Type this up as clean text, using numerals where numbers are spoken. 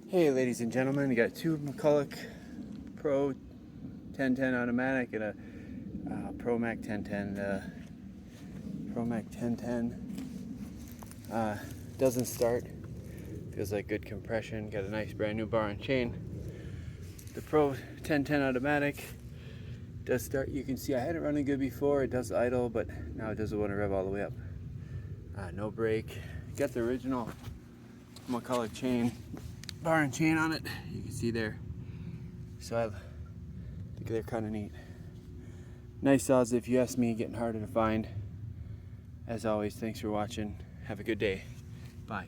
Hey ladies and gentlemen, you got two McCulloch Pro 1010 automatic and a Pro Mac 1010. Pro Mac 1010 doesn't start. Feels like good compression. Got a nice brand new bar and chain. The Pro 1010 automatic does start. You can see I had it running good before. It does idle, but now it doesn't want to rev all the way up. No brake. Got the original McCulloch chain, bar and chain on it. You can see there. So I think they're kind of neat. Nice saws, if you ask me, getting harder to find. As always, thanks for watching. Have a good day. Bye.